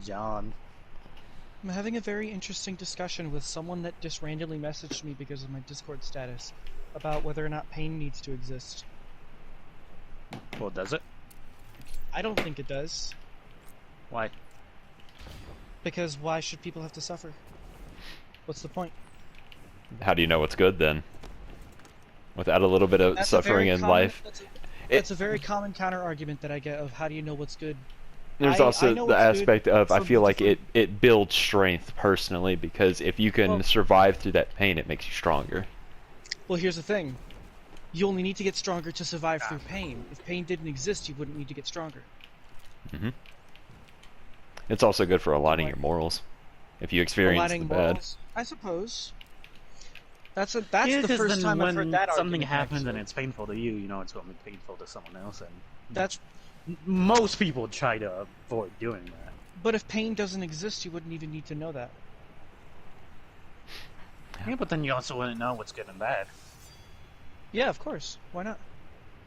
John. I'm having a very interesting discussion with someone that just randomly messaged me because of my Discord status about whether or not pain needs to exist. Well, does it? I don't think it does. Why? Because why should people have to suffer? What's the point? How do you know what's good then? Without a little bit of suffering in life. That's a very common counter argument that I get of how do you know what's good? There's I also know the what's aspect good of I from feel like different- it builds strength personally, because if you can survive through that pain, it makes you stronger. Well, here's the thing. You only need to get stronger to survive through pain. If pain didn't exist, you wouldn't need to get stronger. hmm It's also good for aligning your morals. If you experience the bad. Morals, I suppose. That's Yeah, the 'cause first then time I've heard when that something argument, happens actually. and it's painful to you, you know it's going to be painful to someone else, and That's. most people try to avoid doing that. But if pain doesn't exist, you wouldn't even need to know that. Yeah, but then you also wouldn't know what's good and bad. Yeah, of course. Why not?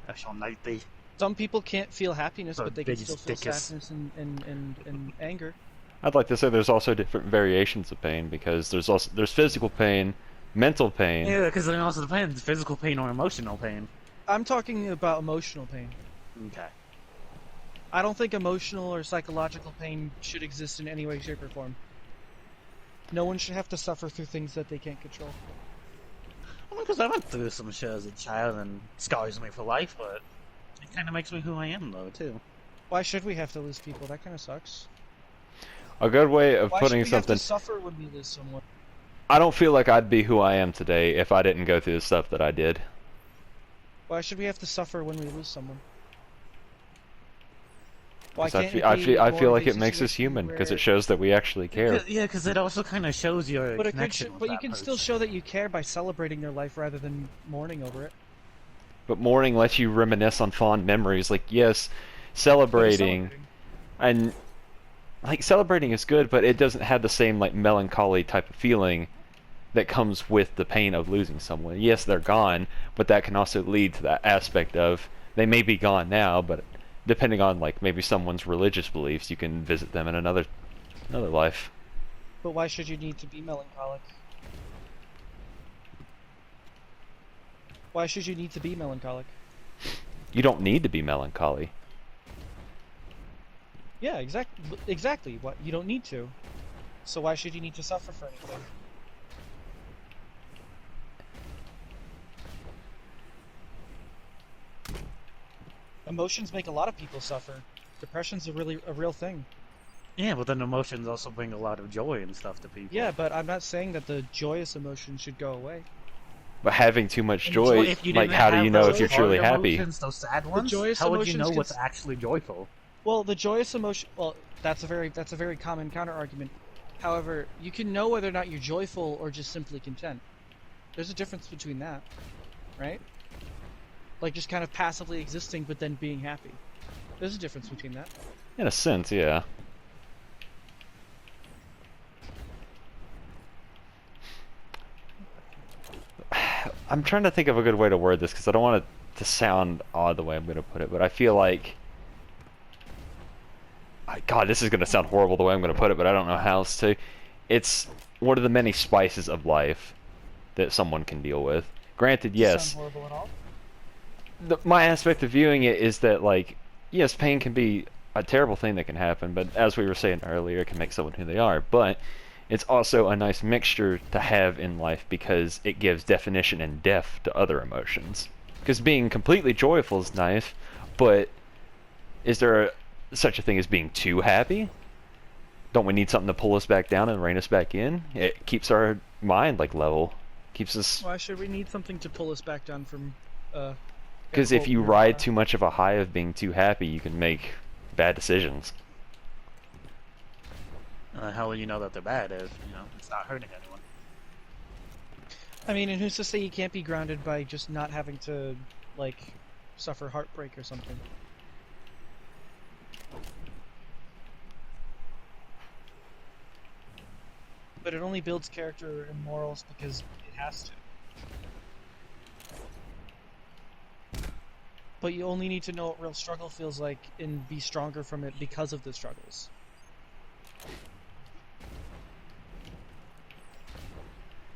That's all nightly. Some people can't feel happiness, The but they can still biggest feel dickus. sadness and anger. I'd like to say there's also different variations of pain, because there's physical pain, mental pain. Yeah, because it also depends, physical pain or emotional pain. I'm talking about emotional pain. Okay. I don't think emotional or psychological pain should exist in any way, shape, or form. No one should have to suffer through things that they can't control. Well, because I went through some shit as a child and scars me for life, but it kind of makes me who I am, though, too. Why should we have to lose people? That kind of sucks. A good way of Why putting should we have something. to suffer when we lose someone? I don't feel like I'd be who I am today if I didn't go through the stuff that I did. Why should we have to suffer when we lose someone? Why 'Cause can't I feel like it makes us human, because it shows that we actually care. Yeah, because it also kind of shows your But connection with but you that can person. still show that you care by celebrating their life rather than mourning over it. But mourning lets you reminisce on fond memories. Like, yes, celebrating, and like celebrating is good, but it doesn't have the same like melancholy type of feeling that comes with the pain of losing someone. Yes, they're gone, but that can also lead to that aspect of they may be gone now, but depending on like maybe someone's religious beliefs, you can visit them in another life. But why should you need to be melancholic? Why should you need to be melancholic? You don't need to be melancholy. Yeah, exactly. What you don't need to. So why should you need to suffer for anything? Emotions make a lot of people suffer. Depression's a real thing. Yeah, but then emotions also bring a lot of joy and stuff to people. Yeah, but I'm not saying that the joyous emotion should go away. But having too much And joy, if you like didn't how do have you know those if you're hard truly happy? emotions, those sad ones, joyous how would you know emotions what's actually joyful? Well, the joyous emotion. Well, that's a very common counter argument. However, you can know whether or not you're joyful or just simply content. There's a difference between that, right? Like just kind of passively existing, but then being happy. There's a difference between that. In a sense, yeah. I'm trying to think of a good way to word this, because I don't want it to sound odd the way I'm going to put it, but I feel like... God, this is going to sound horrible the way I'm going to put it, but I don't know how else to. It's one of the many spices of life that someone can deal with. Granted, yes, Sound horrible at all? my aspect of viewing it is that, like, yes, pain can be a terrible thing that can happen, but as we were saying earlier, it can make someone who they are. But it's also a nice mixture to have in life, because it gives definition and depth to other emotions. Because being completely joyful is nice, but is there such a thing as being too happy? Don't we need something to pull us back down and rein us back in? It keeps our mind like level, keeps us. Why should we need something to pull us back down from? Because if you ride too much of a high of being too happy, you can make bad decisions. How will you know that they're bad if it's not hurting anyone? I mean, and who's to say you can't be grounded by just not having to, like, suffer heartbreak or something? But it only builds character and morals because it has to. But you only need to know what real struggle feels like and be stronger from it because of the struggles.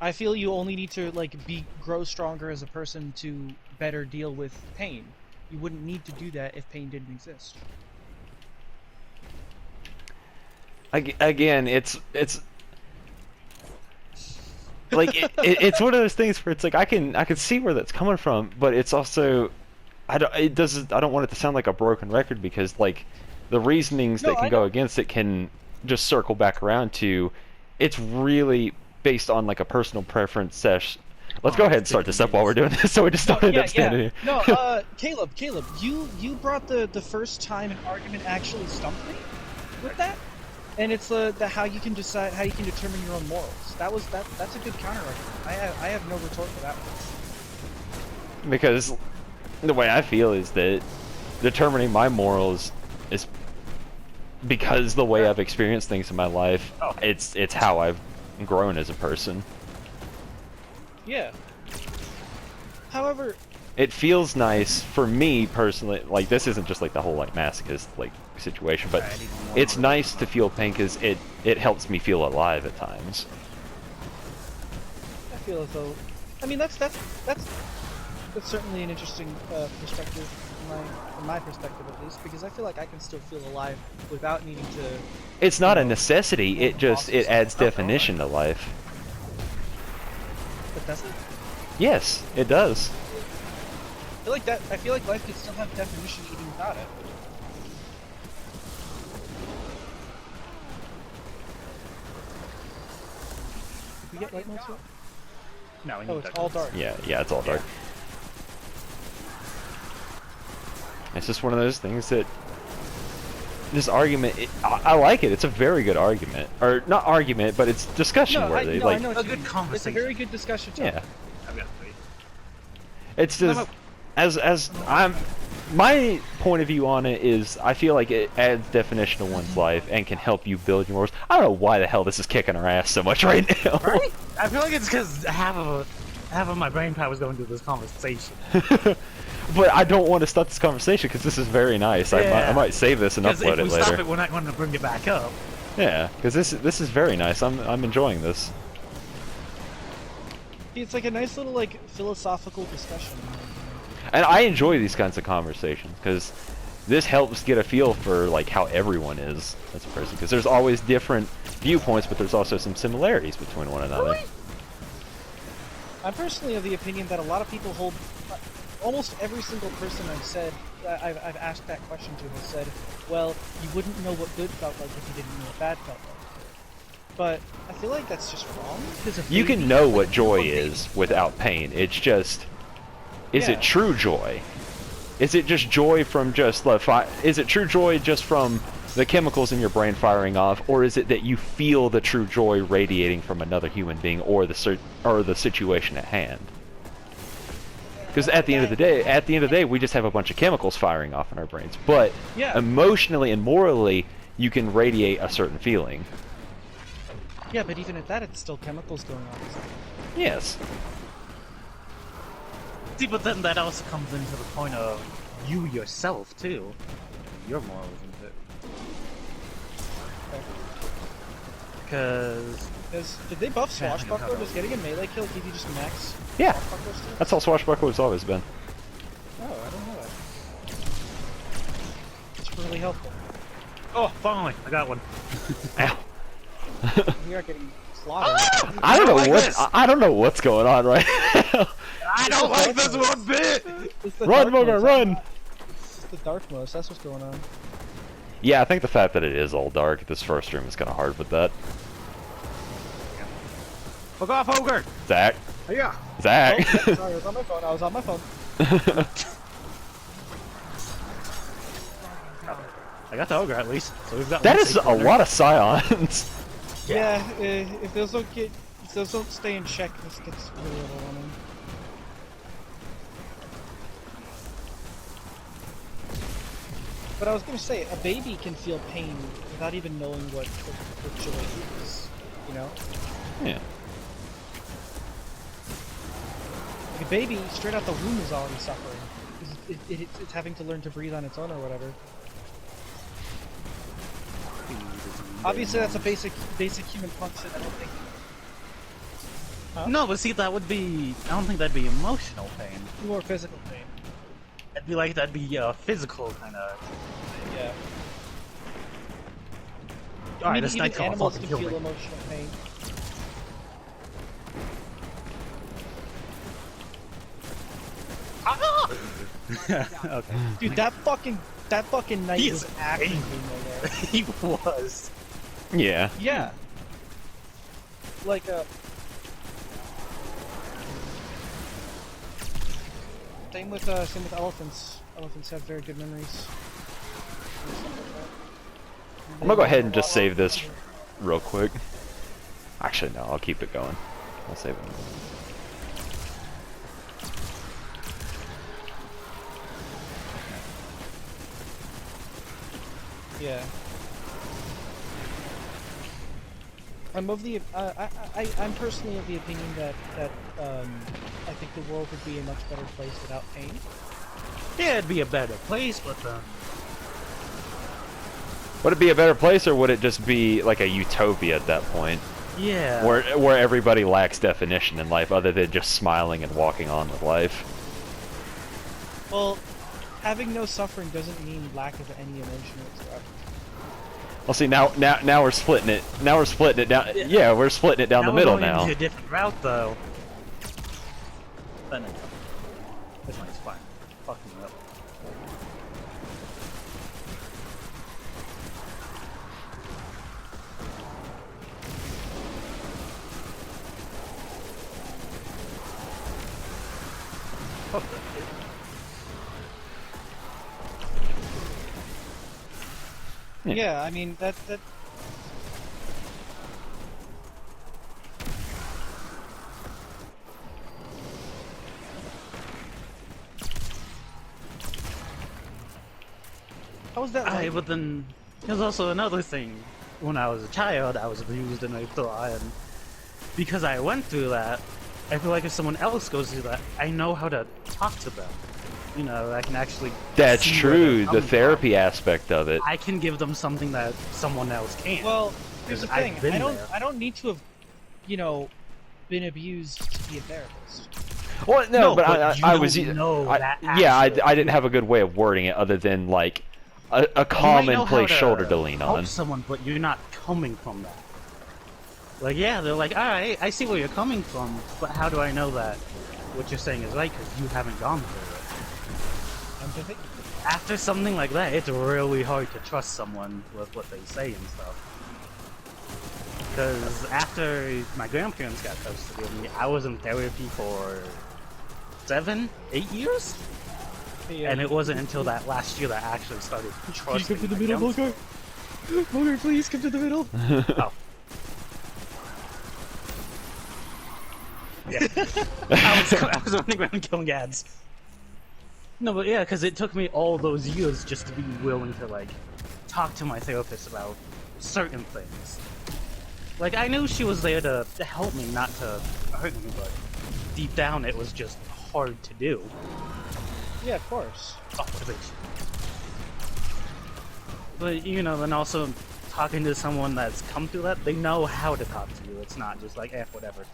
I feel you only need to like grow stronger as a person to better deal with pain. You wouldn't need to do that if pain didn't exist. Again, it's like it's one of those things where it's like I can see where that's coming from, but it's also I don't want it to sound like a broken record, because like the reasonings that can go against it can just circle back around to it's really based on like a personal preference sesh. Let's go ahead and start this up while we're doing this, so we just don't end up standing here. No, Caleb, you brought the first time an argument actually stumped me with that, and it's the how you can determine your own morals. That's a good counter argument. I have no retort for that one. Because the way I feel is that determining my morals is because the way I've experienced things in my life. It's how I've grown as a person. Yeah. However, it feels nice for me personally. Like, this isn't just like the whole like masochist like situation, but it's nice to feel pain because it helps me feel alive at times. I feel as though, I mean, that's certainly an interesting perspective from my perspective at least, because I feel like I can still feel alive without needing to. It's not a necessity. It adds definition to life. But does it? Yes, it does. I feel like life could still have definition even without it. Did we get light modes yet? No, oh, it's all dark. Yeah, it's all dark. It's just one of those things that this argument, I like it. It's a very good argument, or not argument, but it's discussion worthy. I know a good conversation. It's a very good discussion. Too. Yeah. I've got to wait. It's just my point of view on it is I feel like it adds definition to one's life and can help you build your morals. I don't know why the hell this is kicking our ass so much right now. Right? I feel like it's because half of my brain power is going to this conversation. But I don't want to stop this conversation because this is very nice. Yeah. I might save this and upload it later. If we stop it, we're not going to bring it back up. Yeah, because this is very nice. I'm enjoying this. It's like a nice little like philosophical discussion. And I enjoy these kinds of conversations because this helps get a feel for like how everyone is as a person. Because there's always different viewpoints, but there's also some similarities between one another. Really? I'm personally of the opinion that a lot of people hold. Almost every single person I've asked that question to has said, well, you wouldn't know what good felt like if you didn't know what bad felt like. But I feel like that's just wrong. You can know what joy is without pain. It's just, is it true joy? Is it just joy from just is it true joy just from the chemicals in your brain firing off, or is it that you feel the true joy radiating from another human being or the situation at hand? Because at the end of the day, we just have a bunch of chemicals firing off in our brains. But emotionally and morally, you can radiate a certain feeling. Yeah, but even at that, it's still chemicals going on. Yes. See, but then that also comes into the point of you yourself, too. Your morals into it. Because... Did they buff Swashbuckler? Does getting a melee kill give you just max? Yeah. That's how Swashbuckler's always been. Oh, I don't know that. It's really helpful. Oh, finally, I got one. Ow. We are getting slaughtered. I don't know what's going on right now. I don't like this one bit! Run, Mogar, run! It's the dark mode, so that's what's going on. Yeah, I think the fact that it is all dark, this first room is kind of hard with that. Fuck off, Ogre! Zach. Yeah. Zach. Oh, sorry, I was on my phone. I got the Ogre at least, so we've got. That is a lot of scions. Yeah, if those don't stay in check, this gets really overwhelming. But I was gonna say, a baby can feel pain without even knowing what joy is, you know? Yeah. Like a baby, straight out the womb, is already suffering. It's having to learn to breathe on its own or whatever. Obviously, that's a basic human function. I don't think Huh? No, but see, that would be. I don't think that'd be emotional pain. More physical pain. It'd be like that'd be physical kind of. Yeah. Alright, I this mean, even nightcrawler animals fucking can killed feel me. emotional pain. Ah! Okay. Dude, that fucking knight He was is acting angry. me there. He was. Yeah. Yeah. Like same with elephants. Elephants have very good memories. I'm gonna go ahead and just save this real quick. Actually, no, I'll keep it going. I'll save it. Yeah. I'm of the I'm personally of the opinion that I think the world would be a much better place without pain. Yeah, it'd be a better place, but Would it be a better place, or would it just be like a utopia at that point, yeah. where everybody lacks definition in life other than just smiling and walking on with life? Well, having no suffering doesn't mean lack of any emotion whatsoever. Well, see, now we're splitting it. Now we're splitting it down. Yeah, we're splitting it down the Now middle we're going now. into a different route, though. But no, this one's fine. Fuck me up. Fuck that shit. Yeah, I mean that. How was that? Like? But then there's also another thing. When I was a child, I was abused and I thought, and because I went through that, I feel like if someone else goes through that, I know how to talk to them. You know, I can actually. That's see where true. they're The coming therapy from. aspect of it. I can give them something that someone else can't. Well, here's the I've thing. been there. I don't need to have, been abused to be a therapist. Well, no, No, but but you I don't was. know that Yeah, aspect. I didn't have a good way of wording it other than like a You might know how commonplace to shoulder to lean help on. someone, but you're not coming from that. Like, yeah, they're like, alright, I see where you're coming from, but how do I know that what you're saying is right? Because you haven't gone through Empathy. it. After something like that, it's really hard to trust someone with what they say and stuff. Because after my grandparents got custody of me, I was in therapy for 7, 8 years? Yeah. And it wasn't until that last year that I actually started trusting come to the my middle, counselor. Mulgar? Mulgar, please come to the middle. Oh. Yeah. I was running around killing ads. No, but yeah, because it took me all those years just to be willing to, like, talk to my therapist about certain things. Like, I knew she was there to help me, not to hurt me, but deep down it was just hard to do. Yeah, of course. Motivation. But, then also talking to someone that's come through that, they know how to talk to you. It's not just like, whatever.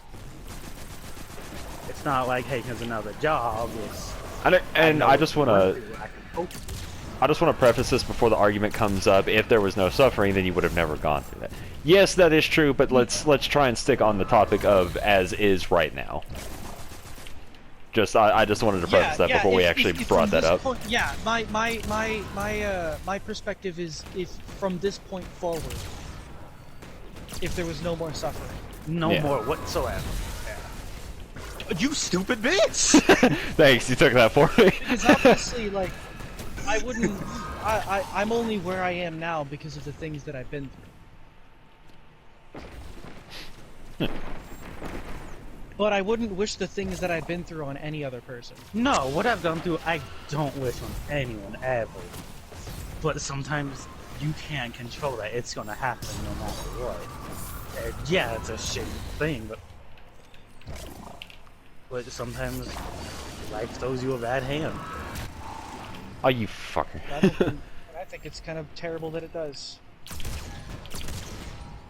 It's not like, hey, here's another job. It's, I just want to. I can help you. I just want to preface this before the argument comes up. If there was no suffering, then you would have never gone through that. Yes, that is true, but let's try and stick on the topic of as is right now. I just wanted to preface that before we actually brought that up. Yeah, my perspective is if from this point forward, if there was no more suffering. No more whatsoever. Yeah. You stupid bitch! Thanks, you took that for me. Because obviously, like, I wouldn't. I'm only where I am now because of the things that I've been through. But I wouldn't wish the things that I've been through on any other person. No, what I've gone through, I don't wish on anyone ever. But sometimes you can't control that. It's gonna happen no matter what. And yeah, it's a shitty thing, but sometimes life throws you a bad hand. Oh, you fucker. I think it's kind of terrible that it does.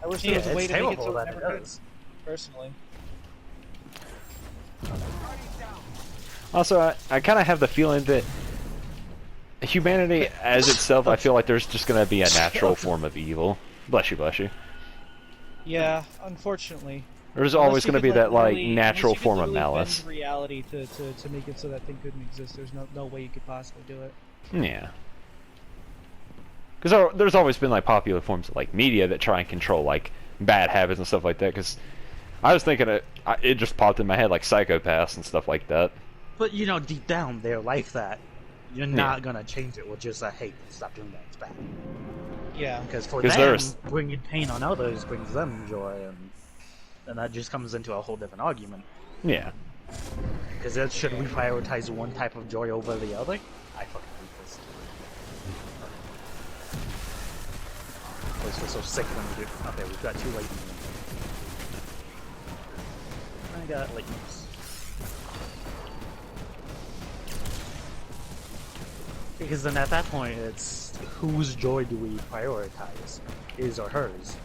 I wish there Yeah, was a way it's to make it terrible so it that never it could, does. personally. Also, I kind of have the feeling that humanity as itself, I feel like there's just gonna be a natural form of evil. Bless you, bless you. Yeah, unfortunately. There's Unless always you gonna could, be that like literally- natural unless you could form of literally malice. bend reality to make it so that thing couldn't exist. There's no way you could possibly do it. Yeah. Because there's always been like popular forms of like media that try and control like bad habits and stuff like that. Because I was thinking it just popped in my head like psychopaths and stuff like that. But you know, deep down, they're like that. You're not gonna change it with just a hey, stop doing that. It's bad. Yeah. Because for 'Cause them, there's- bringing pain on others brings them joy, and that just comes into a whole different argument. Yeah. Because should we prioritize one type of joy over the other? I fucking hate this. I always feel so sick when we do. Okay, we've got 2 lightning. I got lightnings. Because then at that point, it's whose joy do we prioritize? His or hers?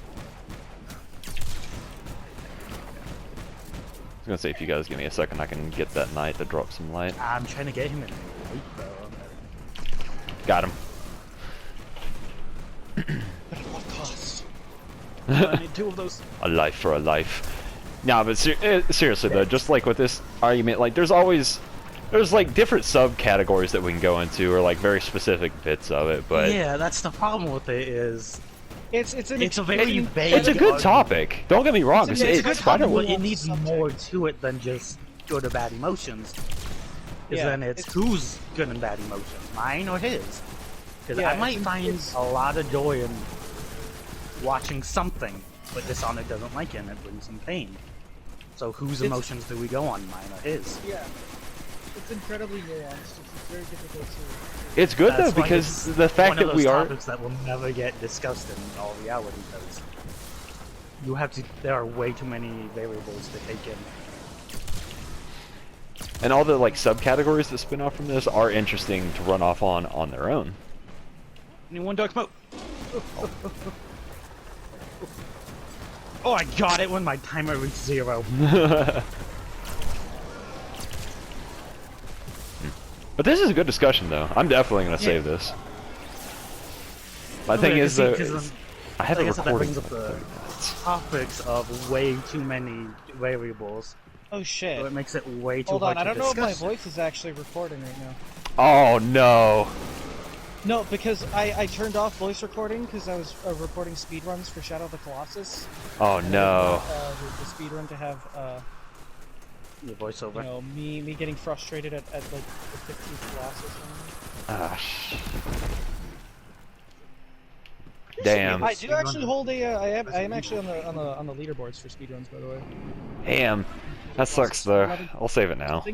I was gonna say if you guys give me a second, I can get that knight to drop some light. I'm trying to get him in light, though. Got him. But at what cost? I need 2 of those. A life for a life. Nah, but seriously though, just like with this argument, like there's like different subcategories that we can go into, or like very specific bits of it. But Yeah, that's the problem with it is It's it's a very vague. it's a good argument. topic. Don't get me wrong. It's a good Spider- topic. But it needs more to it than just good or bad emotions. Because Yeah, then it's who's good and bad emotions, mine or his. Because Yeah, I might find it's- a lot of joy in watching something, but Dishonored doesn't like it and it brings him pain. So whose emotions do we go on, mine or his? Yeah. It's incredibly nuanced. It's very difficult to. It's good though That's why because it's the fact one of that those we are topics that will never get discussed in all reality, because you have to. There are way too many variables to take in. and all the like subcategories that spin off from this are interesting to run off on their own. Anyone dark smoke? Oh, I got it when my timer reached 0. But this is a good discussion though. I'm definitely gonna save this. My thing is though, I have I a guess that recording. brings up the topics of way too many variables, Oh shit. so it makes it way too Hold hard on, I to don't know if my discuss. voice is actually recording right now. Oh no! No, because I turned off voice recording because I was recording speedruns for Shadow of the Colossus. Oh And I no! didn't want, the speedrun to have Your voiceover. you know me getting frustrated at like the 50th Colossus. Ah, damn! I do actually hold a I am actually on the leaderboards for speedruns, by the way. Damn! That sucks though. I'll save it now.